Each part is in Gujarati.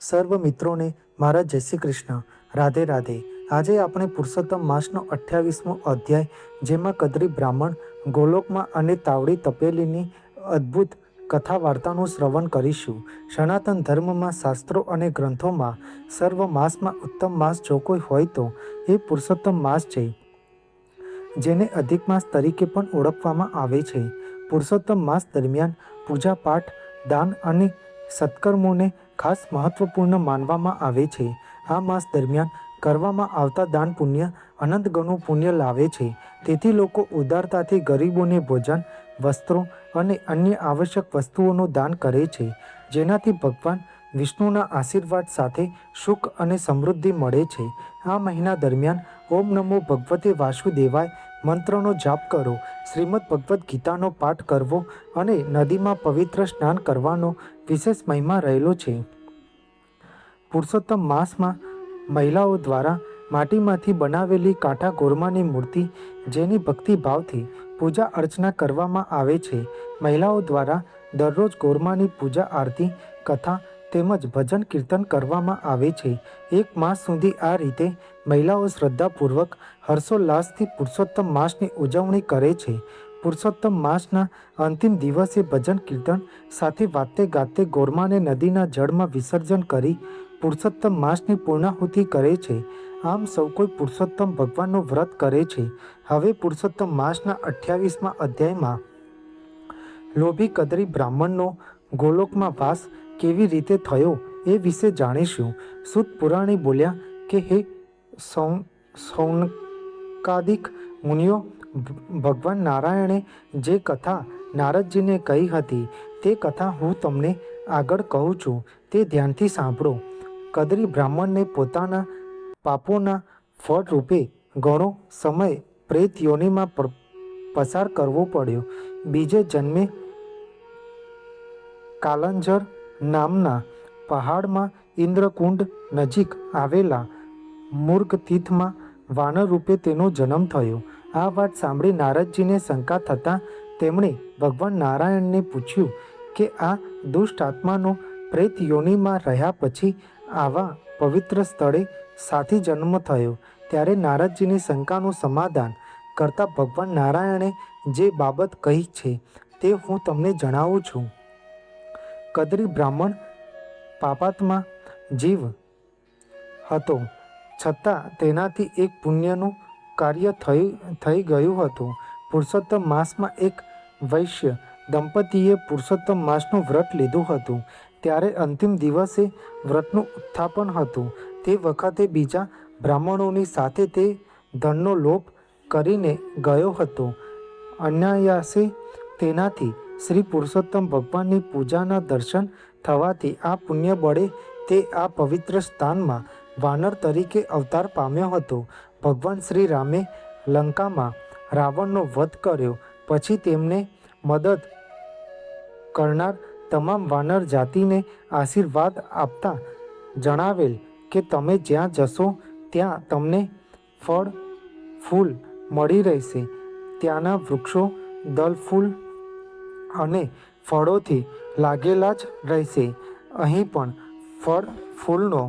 સર્વ મિત્રોને મારા જય શ્રી કૃષ્ણ, રાધે રાધે. આજે આપણે પુરુષોત્તમ માસનો 28મો અધ્યાય, જેમાં કદરી બ્રાહ્મણ ગોલોકમાં અને તાવડી તપેલીની અદ્ભુત કથા વાર્તાનું શ્રવણ કરીશું. સનાતન ધર્મમાં શાસ્ત્રો અને ગ્રંથોમાં સર્વ માસમાં ઉત્તમ માસ જો કોઈ હોય તો એ પુરુષોત્તમ માસ છે, જેને અધિક માસ તરીકે પણ ઓળખવામાં આવે છે. પુરુષોત્તમ માસ દરમિયાન પૂજા પાઠ, દાન અને સત્કર્મોને ખાસ મહત્વપૂર્ણ માનવામાં આવે છે. આ માસ દરમિયાન કરવામાં આવતા દાન પુણ્ય અનંત ગણું પુણ્ય લાવે છે. તેથી લોકો ઉદારતાથી ગરીબોને ભોજન, વસ્ત્રો અને અન્ય આવશ્યક વસ્તુઓનું દાન કરે છે, જેનાથી ભગવાન વિષ્ણુના આશીર્વાદ સાથે સુખ અને સમૃદ્ધિ મળે છે. આ મહિના દરમિયાન ઓમ નમો ભગવતે વાસુદેવાય મંત્રનો જાપ કરો, શ્રીમદ ભગવદ્ ગીતાનો પાઠ કરવો અને નદીમાં પવિત્ર સ્નાન કરવાનો વિશેષ મહિમા રહેલો છે. પુરુષોત્તમ માસમાં મહિલાઓ દ્વારા માટીમાંથી બનાવેલી કાંઠા ગોરમાની મૂર્તિ, જેની ભક્તિભાવથી પૂજા અર્ચના કરવામાં આવે છે. મહિલાઓ દ્વારા દરરોજ ગોરમાની પૂજા, આરતી, કથા તેમજ ભજન કીર્તન કરવામાં આવે છે. એક માસ સુધી આ રીતે મહિલાઓ શ્રદ્ધાપૂર્વક હર્ષોલ્લાસથી પુરુષોત્તમ માસની ઉજવણી કરે છે. પુરુષોત્તમ માસના અંતિમ દિવસે ભજન કીર્તન સાથે વાતે ગાતે ગોરમાને નદીના જળમાં વિસર્જન કરી પુરુષોત્તમ માસની પૂર્ણાહુતિ કરે છે. આમ સૌ કોઈ પુરુષોત્તમ ભગવાનનું વ્રત કરે છે. હવે પુરુષોત્તમ માસના 28મા અધ્યાયમાં લોભી કદરી બ્રાહ્મણનો ગોલોકમાં વાસ કેવી રીતે થયો એ વિશે જાણીશું. સૂત પુરાણી બોલ્યા કે હે સૌનકાદિક મુનિઓ, ભગવાન નારાયણે જે કથા નારદજીને કહી હતી તે કથા હું તમને આગળ કહું છું, તે ધ્યાનથી સાંભળો. કદરી બ્રાહ્મણને પોતાના પાપોના ફળ રૂપે ઘણો સમય પ્રેત યોનિમાં પસાર કરવો પડ્યો. બીજે જન્મે કાલંજર નામના પહાડમાં ઇન્દ્રકુંડ નજીક આવેલા મુર્ગતીથમાં વાનર રૂપે તેનો જન્મ થયો. આ વાત સાંભળી નારદજીને શંકા થતાં તેમણે ભગવાન નારાયણને પૂછ્યું કે આ દુષ્ટ આત્માનો પ્રેત યોનિમાં રહ્યા પછી આવા પવિત્ર સ્થળે સાથી જન્મ થયો. ત્યારે નારદજીની શંકાનું સમાધાન કરતા ભગવાન નારાયણે જે બાબત કહી છે તે હું તમને જણાવું છું. કદરી બ્રાહ્મણ પાપાત્મા જીવ હતો, છતાં તેનાથી એક પુણ્યનું કાર્ય થઈ ગયું હતું. પુરુષોત્તમ માસમાં એક વૈશ્ય દંપતીએ પુરુષોત્તમ માસનું વ્રત લીધું હતું. ત્યારે અંતિમ દિવસે વ્રતનું ઉત્થાપન હતું. તે વખતે બીજા બ્રાહ્મણોની સાથે તે ધનનો લોભ કરીને ગયો હતો. અનાયાસે તેનાથી શ્રી પુરુષોત્તમ ભગવાનની પૂજાના દર્શન થવાથી આ પુણ્ય બળે તે આ પવિત્ર સ્થાનમાં વાનર તરીકે અવતાર પામ્યો હતો. ભગવાન શ્રી રામે લંકામાં રાવણનો વધ કર્યો પછી તેમને મદદ કરનાર તમામ વાનર જાતિને આશીર્વાદ આપતા જણાવેલ કે તમે જ્યાં જશો ત્યાં તમને ફળ ફૂલ મળી રહેશે. ત્યાંના વૃક્ષો દલ ફૂલ અને ફળોથી લાગેલા જ રહેશે. અહીં પણ ફળ ફૂલનો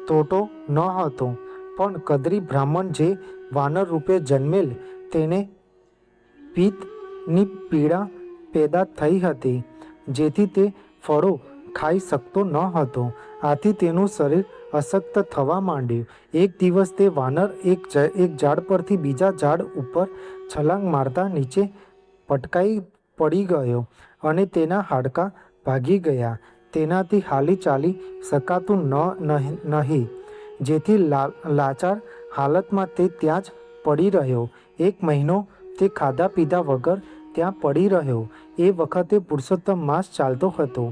તોટો ન હતો, પણ કદરી બ્રાહ્મણ જે વાનર રૂપે જન્મેલ તેને પિત્તની પીડા પેદા થઈ હતી, જેથી તે ફળો ખાઈ શકતો ન હતો. આથી તેનું શરીર અશક્ત થવા માંડ્યું. એક દિવસ તે વાનર એક ઝાડ પરથી બીજા ઝાડ ઉપર છલાંગ મારતા નીચે પટકાઈ પડી ગયો અને તેના હાડકાં ભાગી ગયા. તેનાથી હાલી ચાલી શકાતું નહીં, જેથી લાચાર હાલતમાં તે ત્યાં જ પડી રહ્યો. 1 મહિનો તે ખાધા પીધા વગર ત્યાં પડી રહ્યો. એ વખતે પુરુષોત્તમ માસ ચાલતો હતો.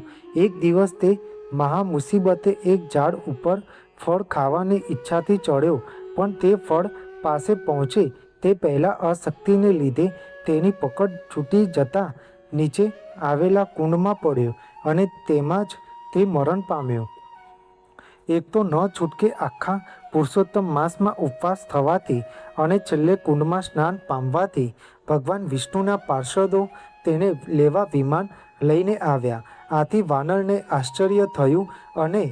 એક દિવસ તે મહા મુસીબતે એક ઝાડ ઉપર ફળ ખાવાની ઈચ્છાથી ચડ્યો, પણ તે ફળ પાસે પહોંચે તે પહેલાં અશક્તિને લીધે તેની પકડ છૂટી જતાં નીચે આવેલા કુંડમાં પડ્યો અને તેમાં જ તે મરણ પામ્યો. એક તો ન છૂટકે આખા પુરુષોત્તમ માસમાં ઉપવાસ થવાથી અને છેલ્લે કુંડમાં સ્નાન પામવાથી ભગવાન વિષ્ણુના પાર્ષદો તેને લેવા વિમાન લઈને આવ્યા. આથી વાનરને આશ્ચર્ય થયું અને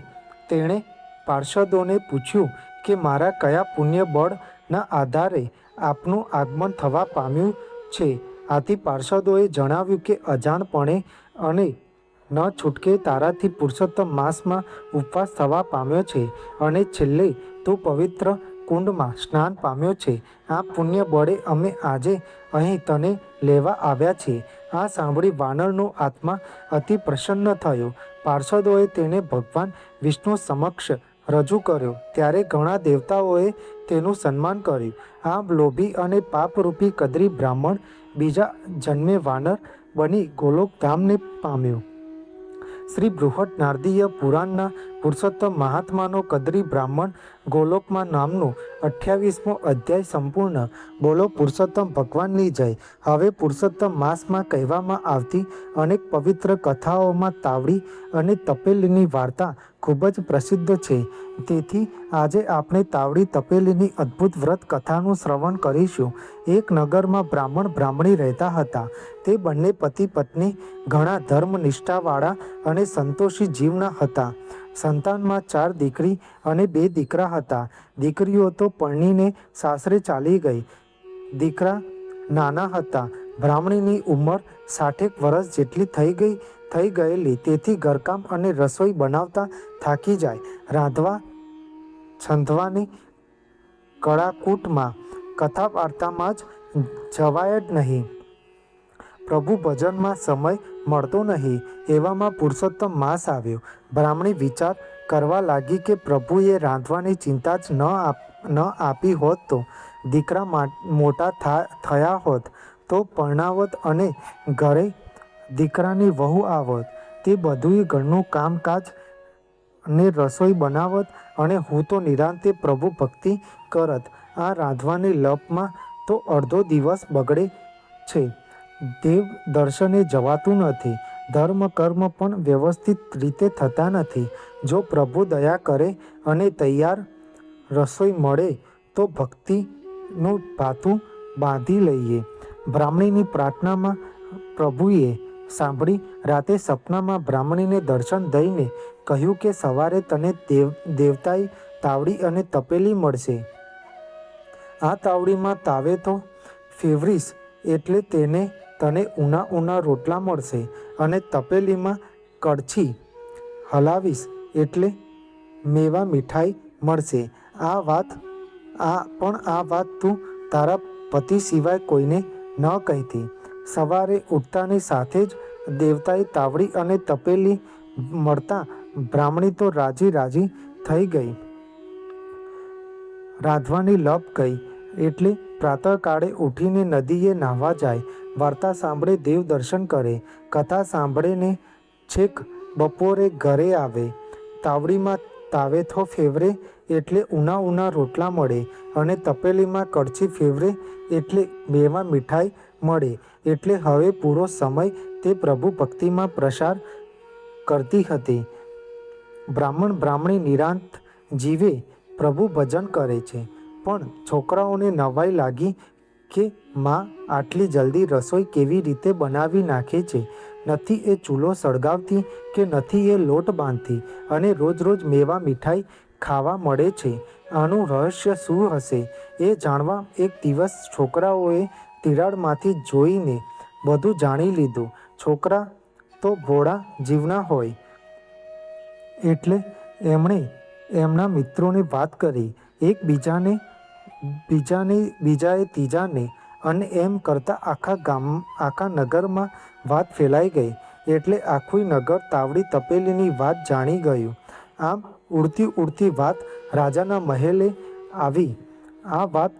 તેણે પાર્ષદોને પૂછ્યું કે મારા કયા પુણ્ય બળના આધારે આપનું આગમન થવા પામ્યું છે. આથી પાર્ષદોએ જણાવ્યું કે અજાણપણે અને ન છૂટકે તારાથી પુરુષોત્તમ માસમાં ઉપવાસ થવા પામ્યો છે અને છેલ્લે તું પવિત્ર કુંડમાં સ્નાન પામ્યો છે. આ પુણ્ય બળે અમે આજે અહીં તને લેવા આવ્યા છીએ. આ સાંભળી વાનરનો આત્મા અતિ પ્રસન્ન થયો. પાર્ષદોએ તેને ભગવાન વિષ્ણુ સમક્ષ રજૂ કર્યો ત્યારે ઘણા દેવતાઓએ તેનું સન્માન કર્યું. આમ લોભી અને પાપરૂપી કદ્રી બ્રાહ્મણ બીજા જન્મે વાનર બની ગોલોકધામને પામ્યો. શ્રી બૃહદ નારદીય પુરાણના પુરુષોત્તમ મહાત્માનો કદ્રી બ્રાહ્મણ ગોલોકમાં નામનો 28મો અધ્યાય સંપૂર્ણ. બોલો પુરુષોત્તમ ભગવાનની જય. હવે પુરુષોત્તમ માસમાં કહેવામાં આવતી અનેક પવિત્ર કથાઓમાં તાવડી અને તપેલીની વાર્તા ખૂબ જ પ્રસિદ્ધ છે. તેથી આજે આપણે તાવડી તપેલીની અદ્ભુત વ્રત કથાનું શ્રવણ કરીશું. એક નગરમાં બ્રાહ્મણ બ્રાહ્મણી રહેતા હતા. તે બંને પતિ પત્ની ઘણા ધર્મનિષ્ઠાવાળા અને સંતોષી જીવના હતા. સંતાનમાં 4 દીકરી અને 2 દીકરા હતા. દીકરીઓ તો પરણીને સાસરે ચાલી ગઈ. દીકરા નાના હતા. બ્રાહ્મણીની ઉંમર 60 વર્ષ જેટલી થઈ ગયેલી. તેથી ઘરકામ અને રસોઈ બનાવતા થાકી જાય. રાંધવા છંદવાની કળાકૂટમાં કથા વાર્તામાં જ જવાય જ નહીં. પ્રભુ ભજનમાં સમય મળતો નહીં. એવામાં પુરુષોત્તમ માસ આવ્યો. બ્રાહ્મણી વિચાર કરવા લાગી કે પ્રભુએ રાંધવાની ચિંતા જ ન આપી હોત તો દીકરા મોટા થયા હોત તો પરણાવત અને ઘરે દીકરાની વહુ આવત. તે બધુંય ઘરનું કામકાજ ને રસોઈ બનાવત અને હું તો નિરાંતે પ્રભુ ભક્તિ કરત. આ રાંધવાની લપમાં તો અડધો દિવસ બગડે છે. દેવ દર્શને જવાતું નથી. ધર્મ કર્મ પણ વ્યવસ્થિત રીતે થતા નથી. જો પ્રભુ દયા કરે અને તૈયાર રસોઈ મળે તો ભક્તિનું ભાથું બાંધી લઈએ. બ્રાહ્મણીની પ્રાર્થનામાં પ્રભુએ સાંભળી રાતે સપનામાં બ્રાહ્મણીને દર્શન દઈને કહ્યું કે સવારે તને દેવતાઈ તાવડી અને તપેલી મળશે. આ તાવડીમાં તાવે તો ફેવરીશ એટલે તને ઊના રોટલા મળશે અને તપેલીમાં કળછી હલાવીશ એટલે મેવા મીઠાઈ મળશે. આ વાત તું તારા પતિ સિવાય કોઈને ન કહેતી. સવારે ઉઠતાની સાથે જ દેવતાએ તાવડી અને તપેલી મળતા બ્રાહ્મણી તો રાજી થઈ ગઈ. રાંધવાની લપ ગઈ એટલે પ્રાતઃકાળે ઉઠીને નદીએ નાહવા જાય. વાર્તા સાંભળે, દેવ દર્શન કરે. કથા સાંભળીને છેક બપોરે ઘરે આવે. તાવડીમાં તાવેથો ફેવરે એટલે ઊના રોટલા મળે અને તપેલીમાં કળછી ફેવરે એટલે મેવા મીઠાઈ મળે. એટલે હવે પૂરો સમય તે પ્રભુ ભક્તિમાં પ્રસાર કરતી હતી. બ્રાહ્મણ બ્રાહ્મણી નિરાંત જીવે પ્રભુ ભજન કરે છે. પણ છોકરાઓને નવાઈ લાગી કે માં આટલી જલ્દી રસોઈ કેવી રીતે બનાવી નાખે છે. નથી એ ચૂલો સળગાવતી કે નથી એ લોટ બાંધતી અને રોજ મેવા મીઠાઈ ખાવા મળે છે. આનું રહસ્ય શું હશે એ જાણવા એક દિવસ છોકરાઓએ તિરાડમાંથી જોઈને બધું જાણી લીધું. છોકરા તો ભોળા જીવના હોય એટલે એમણે એમના મિત્રોને વાત કરી. બીજાએ ત્રીજાને અને એમ કરતાં આખા નગરમાં વાત ફેલાઈ ગઈ. એટલે આખું નગર તાવડી તપેલીની વાત જાણી ગયું. આમ ઉડતી વાત રાજાના મહેલે આવી. આ વાત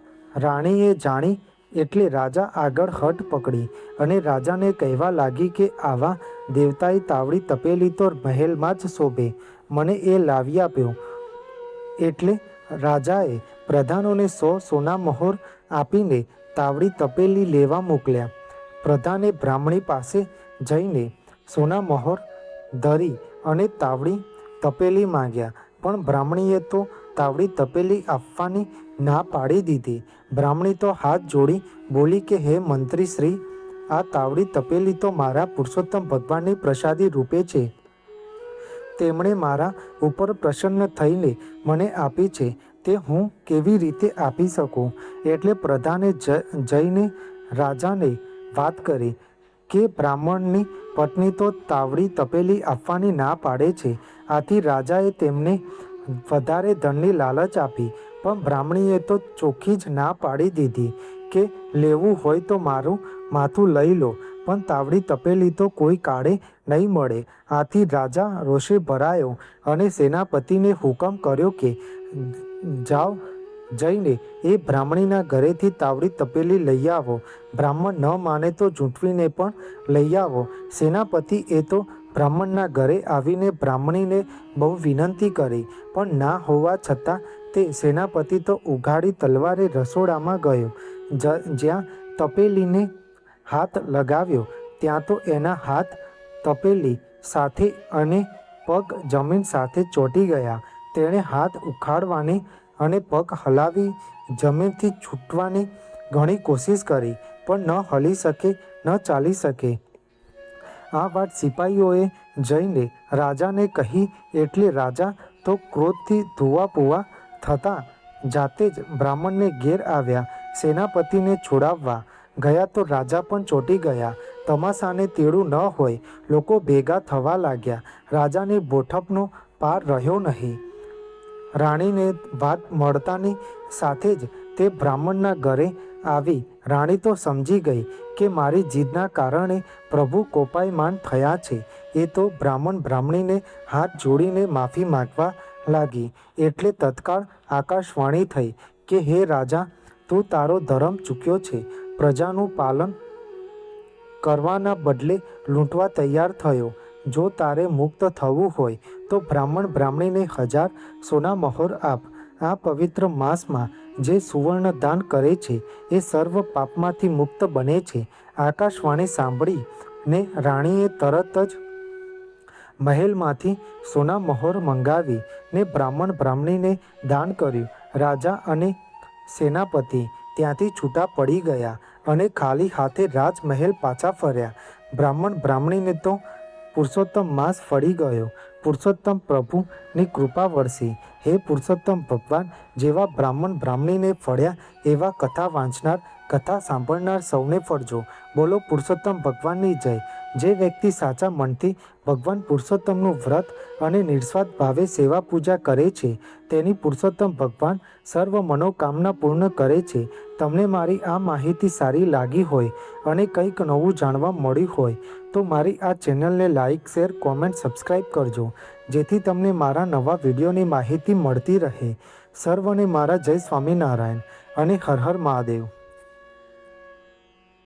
રાણીએ જાણી એટલે રાજા આગળ હઠ પકડી અને રાજાને કહેવા લાગી કે આવા દેવતાઈ તાવડી તપેલી તો મહેલમાં જ શોભે. મને એ લાવી આપ્યો. એટલે રાજાએ પ્રધાનોને 100 સોના મહોર આપીને તાવડી તપેલી લેવા મોકલ્યા. પ્રધાને બ્રાહ્મણી પાસે જઈને સોના મહોર ધરી અને તાવડી તપેલી માંગ્યા. પણ બ્રાહ્મણીએ તો તાવડી તપેલી આપવાની ના પાડી દીધી. બ્રાહ્મણી તો હાથ જોડી બોલી કે હે મંત્રી શ્રી, આ તાવડી તપેલી તો મારા પુરુષોત્તમ ભગવાનની પ્રસાદી રૂપે છે. તેમણે મારા ઉપર પ્રસન્ન થઈને મને આપી છે તે હું કેવી રીતે આપી શકું? એટલે પ્રધાને જઈને રાજાને વાત કરી કે બ્રાહ્મણની પત્ની તો તાવડી તપેલી આપવાની ના પાડે છે. આથી રાજાએ તેમને વધારે ધનની લાલચ આપી, પણ બ્રાહ્મણીએ તો ચોખ્ખી જ ના પાડી દીધી કે લેવું હોય તો મારું માથું લઈ લો, પણ તાવડી તપેલી તો કોઈ કાળે નહીં મળે. આથી રાજા રોષે ભરાયો અને સેનાપતિને હુકમ કર્યો કે જાઓ, જઈને એ બ્રાહ્મણીના ઘરેથી તાવડી તપેલી લઈ આવો. બ્રાહ્મણ ન માને તો ઝૂંટવીને પણ લઈ આવો. સેનાપતિ એ તો બ્રાહ્મણના ઘરે આવીને બ્રાહ્મણીને બહુ વિનંતી કરી, પણ ના હોવા છતાં તે સેનાપતિ તો ઉઘાડી તલવારે રસોડામાં ગયો. જ્યાં તપેલીને હાથ લગાવ્યો ત્યાં તો એના હાથ તપેલી સાથે અને પગ જમીન સાથે ચોંટી ગયા. તેણે હાથ ઉખાડવાની અને પગ હલાવી જમીનથી છૂટવાની ઘણી કોશિશ કરી, પણ ન હલી શકે, ન ચાલી શકે. આ વાત સિપાહીઓએ જઈને રાજાને કહી એટલે રાજા તો ક્રોધથી ધુઆપુઆ થતાં જાતે જ બ્રાહ્મણને ઘેર આવ્યા. સેનાપતિને છોડાવવા ગયા તો રાજા પણ ચોંટી ગયા. તમાશાને તેડું ન હોય, લોકો ભેગા થવા લાગ્યા. રાજાને બોઠપનો પાર રહ્યો નહીં. રાણીને વાત મળતાની સાથે જ તે બ્રાહ્મણના ઘરે આવી. રાણી તો સમજી ગઈ કે મારી જીદના કારણે પ્રભુ કોપાયમાન થયા છે. એ તો બ્રાહ્મણીને હાથ જોડીને માફી માંગવા લાગી. એટલે તત્કાળ આકાશવાણી થઈ કે હે રાજા, તું તારો ધર્મ ચૂક્યો છે. પ્રજાનું પાલન કરવાના બદલે લૂંટવા તૈયાર થયો. જો તારે મુક્ત થવું હોય તો બ્રાહ્મણીને 1000 સોના મહોર આપ. આ પવિત્ર માસમાં જે સુવર્ણ દાન કરે છે એ સર્વ પાપમાંથી મુક્ત બને છે. આકાશવાણી સાંભળીને રાણીએ તરત જ મહેલમાંથી સોના મહોર મંગાવી ને બ્રાહ્મણીને દાન કર્યું. રાજા અને સેનાપતિ ત્યાંથી છૂટા પડી ગયા અને ખાલી હાથે રાજમહેલ પાછા ફર્યા. બ્રાહ્મણીને તો પુરુષોત્તમ માસ ફળી ગયો. પુરુષોત્તમ પ્રભુની કૃપા વરસી. હે પુરુષોત્તમ ભગવાન, જેવા બ્રાહ્મણીને ફળ્યા એવા કથા વાંચનાર, કથા સાંભળનાર સૌને ફળજો. બોલો પુરુષોત્તમ ભગવાનની જય. જે વ્યક્તિ સાચા મનથી ભગવાન પુરુષોત્તમનું વ્રત અને નિસ્વાર્થ ભાવે સેવા પૂજા કરે છે તેની પુરુષોત્તમ ભગવાન સર્વ મનોકામના પૂર્ણ કરે છે. તમને મારી આ માહિતી સારી લાગી હોય અને કંઈક નવું જાણવા મળ્યું હોય તો મારી આ ચેનલને લાઇક, શેર, કોમેન્ટ, સબસ્ક્રાઈબ કરજો, જેથી તમને મારા નવા વિડીયોની માહિતી મળતી રહે. સર્વને મારા જય સ્વામિનારાયણ અને હર હર મહાદેવ.